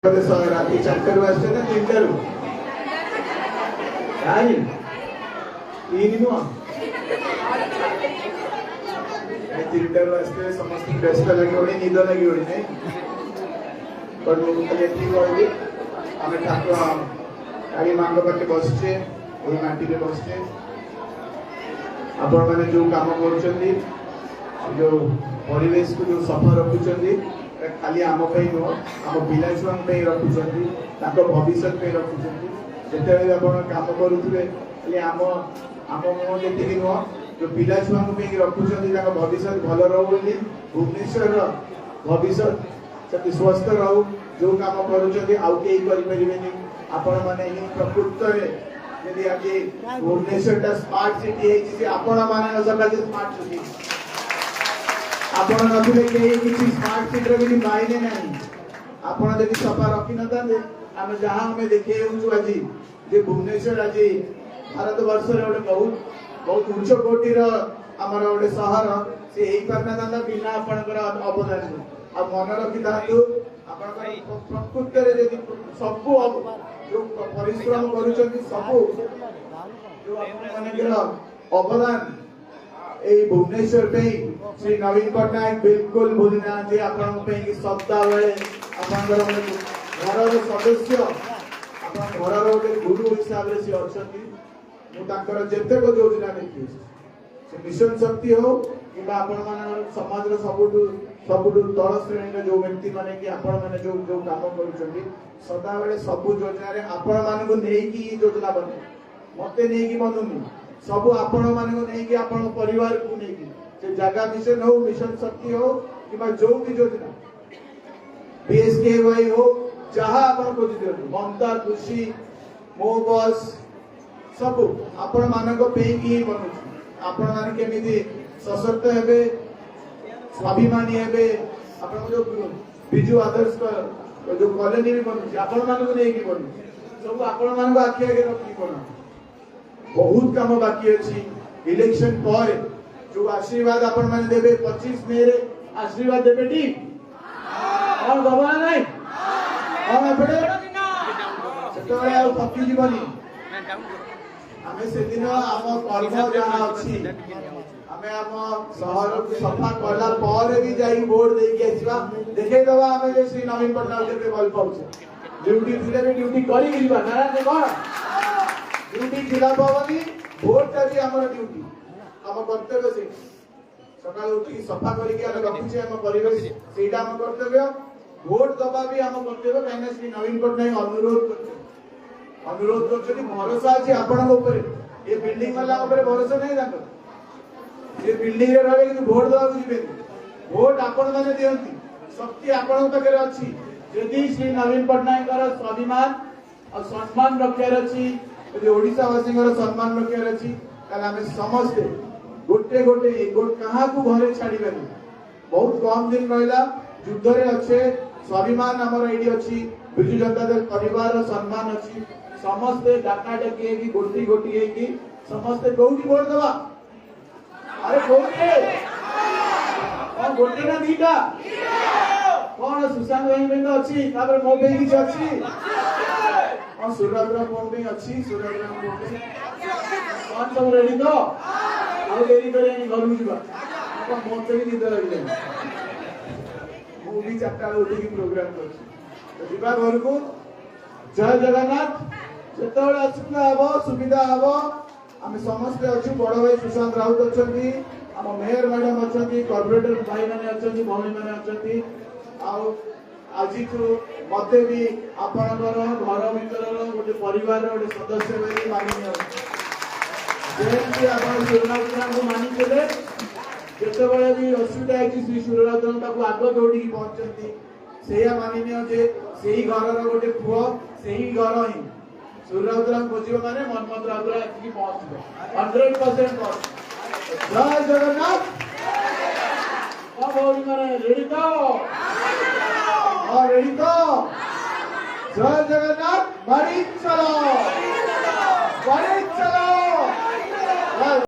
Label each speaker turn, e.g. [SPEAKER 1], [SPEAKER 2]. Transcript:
[SPEAKER 1] रात्री 4 वाजते ना 3 नाही 3 वाजते समस्त व्यस्त लगे निद लगे नहीं पण कहली आम ठाकुर गाड़ी मांग पाखे बसचे माटी बसचे आपण मैंने जो काम कर जो परिवेश को जो सफा रखुंट खाली आम नुह आम पिला छुआ रखुंट भविष्य रखुंट जिते कम करुवे खाली आम आम मुह जी नुह जो पिला छुआ रखुंट भविष्य भल रो भुवनेश्वर भविष्य स्वस्थ रो जो कम करें आपण मैंने प्रकृत यदि आज भुवनेश्वर स्मार्ट सिटी आपण मान स्मार्ट सिटी आपण नथिले किसी स्मार्ट सिटी किसी मायने नहीं आपण जब सफा रखी ना आम जहाँ आम देखे आज जे भुवनेश्वर आज भारत वर्ष गोटे बहुत बहुत उच्च कोटिर आमर गोटे सहर से हो पारना था बिना आपणकर अवदान आ मन रखी था प्रकृत सब जो परिश्रम कर सब जो मान अवदान भुवनेश्वर पे श्री नवीन पट्टनायक बिल्कुल भूली ना सप्ताह बेले घर सदस्य घर गोटे गुरु हिसाब से अच्छा जितेक योजना देखी मिशन शक्ति हो कि समाज सबुठ तल श्रेणी जो व्यक्ति माने कि आपण माने जो जो काम कर सदा बेले सब योजना आपण मान योजना बने मत नहीं बनुनी सब आपण मान परिवार को लेकिन जगह मिशन हो मिशन शक्ति हो कि जो भी योजना बीएसके हो जहाँ आप खोजी ममता कृषि मो बस सब आपण मान बनू आपण मान केमी सशक्त हे स्वाभिमानी हे जो विजु आदर्श जो कॉलोनी भी बनू आपण मान बनू सब आपण मान आखि आगे रखी बना बहुत काम बाकी अच्छी इलेक्शन पर जो आशीर्वाद आपण माने देबे 25 मे रे आशीर्वाद देबे टी और दबा नहीं और एपडे सेतोले आ पक्की जीवनी हमें से दिन आम कर्म जहाँ अच्छी हमें आम शहर को सफा कला पर भी जाई वोट देके आसीबा देखे दबा हमें जे श्री नवीन पट्टनायक के भल पाउछे ड्यूटी थिले भी ड्यूटी करी गिरबा ना ने कोन ड्यूटी जिला भवनी वोट भी आम ड्यूटी आम कर्तव्य से सका उठी सफा करके रखुचे आम परिवेश सेटा आम कर्तव्य वोट दबा भी आम कर्तव्य कहीं श्री नवीन पट्टनायक अनुरोध कर भरोसा अच्छे आपण ये बिल्डिंग वाला भरोसा नहीं ये बिल्डिंग रे रहे कि वोट दबा जीवे वोट आपण माने दियंती शक्ति आपण पाखे अच्छी यदि श्री नवीन पट्टनायक स्वाभिमान और सम्मान रखार अच्छी यदि ओडिशावासी सम्मान रखार अच्छी आम समस्ते गोटे गोटे क्या घरे छाड़बानी बहुत कम दिन रहा युद्ध रे अच्छे स्वाभिमान आमर ये अच्छी विजु जनता दल परिवार सम्मान अच्छी समस्ते डाका डाकी गोटी गोटी समस्ते कौटी वोट दबा अरे गोटे ना दीटा कौन सुशांत भाई तो अच्छी मो पे किसी अच्छी और सूर्यद्र भी अच्छी सूर्यद्र कौन सब रेडी तो आउ देरी करे घर को जीवा मत भी निद लगे मुझे 4टा उठी प्रोग्राम कर घर को जय जगन्नाथ जो असुविधा हम सुविधा हम आम समस्ते अच्छु बड़ भाई सुशांत राउत अच्छा आम मेयर मैडम अच्छा कॉर्पोरेटर भाई मैंने अच्छा भौणी मैंने अच्छा आज मत भी आपणकर घर भर गोटे परिवार गोटे सदस्य मानिए सूर्यनाथ को मानी जिते भी असुविधा है श्री सूर्यनाथ आग दौड़ी पहुंचती से मानिनिय से घर गोटे पुओ से घर ही सूर्यनाथ खोज माने मनमोहन राउत पहुंचो 100% जय जगन्नाथ रेडी तो रेडी तो जय जगन्नाथ बड़ी चलो बड़ी